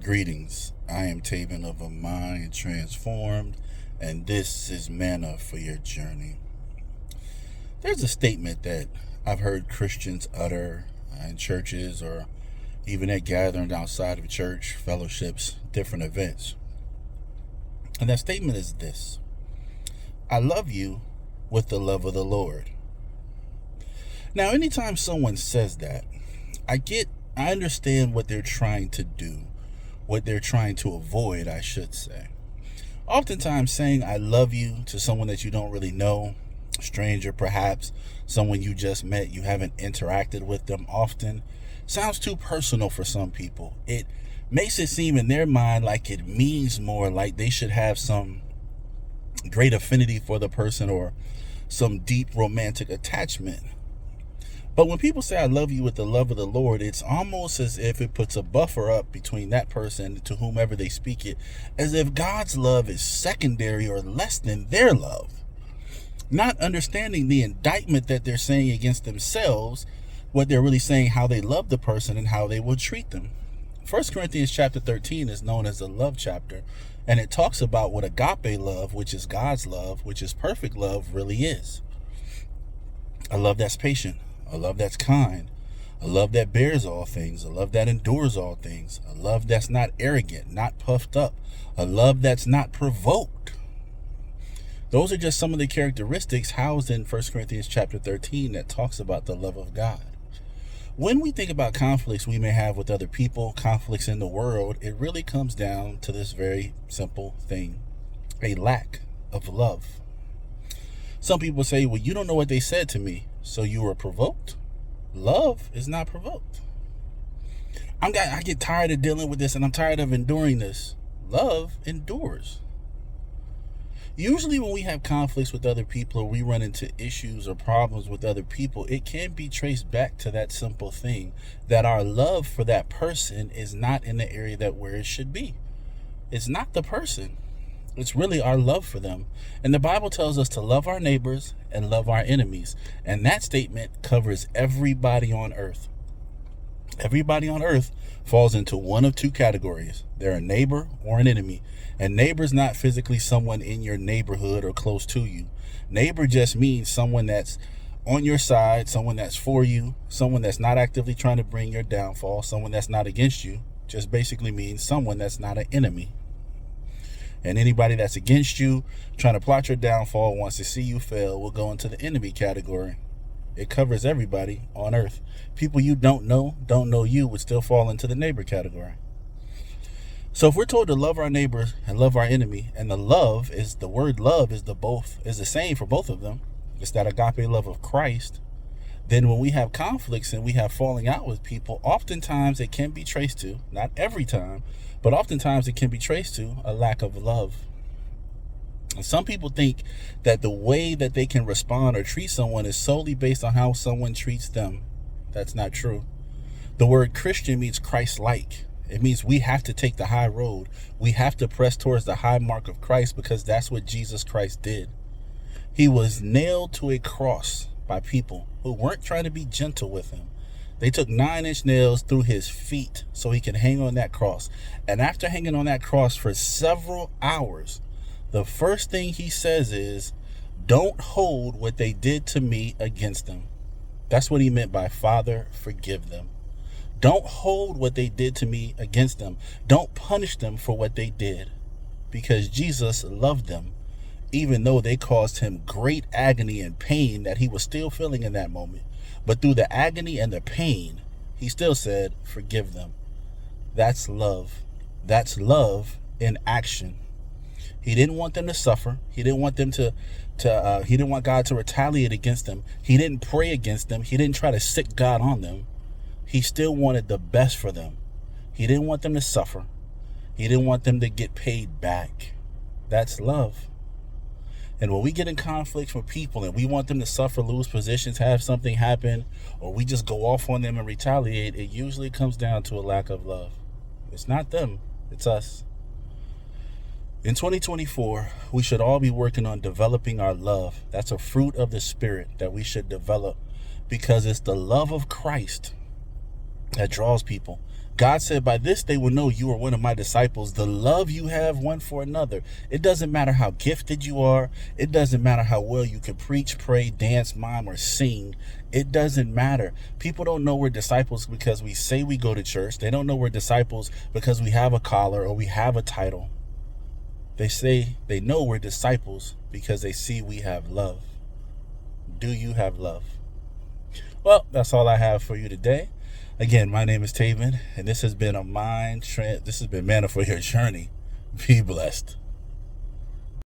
Greetings. I am Taven of a Mind Transformed, and this is Manna for Your Journey. There's a statement that I've heard Christians utter in churches or even at gatherings outside of church, fellowships, different events. And that statement is this: I love you with the love of the Lord. Now, anytime someone says that, I understand what they're trying to do, what they're trying to avoid, I should say. Oftentimes saying I love you to someone that you don't really know, a stranger perhaps, someone you just met, you haven't interacted with them often, sounds too personal for some people. It makes it seem in their mind like it means more, like they should have some great affinity for the person or some deep romantic attachment. But when people say I love you with the love of the Lord, it's almost as if it puts a buffer up between that person to whomever they speak it, as if God's love is secondary or less than their love. Not understanding the indictment that they're saying against themselves, what they're really saying, how they love the person and how they will treat them. 1 Corinthians chapter 13 is known as the love chapter, and it talks about what agape love, which is God's love, which is perfect love, really is. A love that's patient. A love that's kind, a love that bears all things, a love that endures all things, a love that's not arrogant, not puffed up, a love that's not provoked. Those are just some of the characteristics housed in 1 Corinthians chapter 13 that talks about the love of God. When we think about conflicts we may have with other people, conflicts in the world, it really comes down to this very simple thing: a lack of love. Some people say, well, you don't know what they said to me, so you were provoked. Love is not provoked. I get tired of dealing with this and I'm tired of enduring this. Love endures. Usually when we have conflicts with other people or we run into issues or problems with other people, it can be traced back to that simple thing, that our love for that person is not in the area where it should be. It's not the person. It's really our love for them. And the Bible tells us to love our neighbors and love our enemies. And that statement covers everybody on earth. Everybody on earth falls into one of two categories. They're a neighbor or an enemy. And neighbor is not physically someone in your neighborhood or close to you. Neighbor just means someone that's on your side, someone that's for you, someone that's not actively trying to bring your downfall, someone that's not against you. Just basically means someone that's not an enemy. And anybody that's against you, trying to plot your downfall, wants to see you fail, will go into the enemy category. It covers everybody on earth. People you don't know you, would still fall into the neighbor category. So if we're told to love our neighbor and love our enemy, and the word love is the same for both of them, it's that agape love of Christ, then when we have conflicts and we have falling out with people, oftentimes it can be traced to, not every time, but oftentimes it can be traced to a lack of love. And some people think that the way that they can respond or treat someone is solely based on how someone treats them. That's not true. The word Christian means Christ-like. It means we have to take the high road. We have to press towards the high mark of Christ, because that's what Jesus Christ did. He was nailed to a cross by people who weren't trying to be gentle with him. They took 9-inch nails through his feet so he could hang on that cross. And after hanging on that cross for several hours, the first thing he says is, don't hold what they did to me against them. That's what he meant by Father, forgive them. Don't hold what they did to me against them. Don't punish them for what they did, because Jesus loved them, even though they caused him great agony and pain that he was still feeling in that moment. But through the agony and the pain, he still said, forgive them. That's love. That's love in action. He didn't want them to suffer. He didn't want them he didn't want God to retaliate against them. He didn't pray against them. He didn't try to sick God on them. He still wanted the best for them. He didn't want them to suffer. He didn't want them to get paid back. That's love. And when we get in conflicts with people and we want them to suffer, lose positions, have something happen, or we just go off on them and retaliate, it usually comes down to a lack of love. It's not them, it's us. In 2024, we should all be working on developing our love. That's a fruit of the Spirit that we should develop, because it's the love of Christ that draws people, God said, by this they will know you are one of my disciples, the love you have one for another. It doesn't matter how gifted you are. It doesn't matter how well you can preach, pray, dance, mime, or sing. It doesn't matter. People don't know we're disciples because we say we go to church. They don't know we're disciples because we have a collar or we have a title. They say they know we're disciples because they see we have love. Do you have love? Well, that's all I have for you today. Again, my name is Taven, and this has been Manna for Your Journey. Be blessed.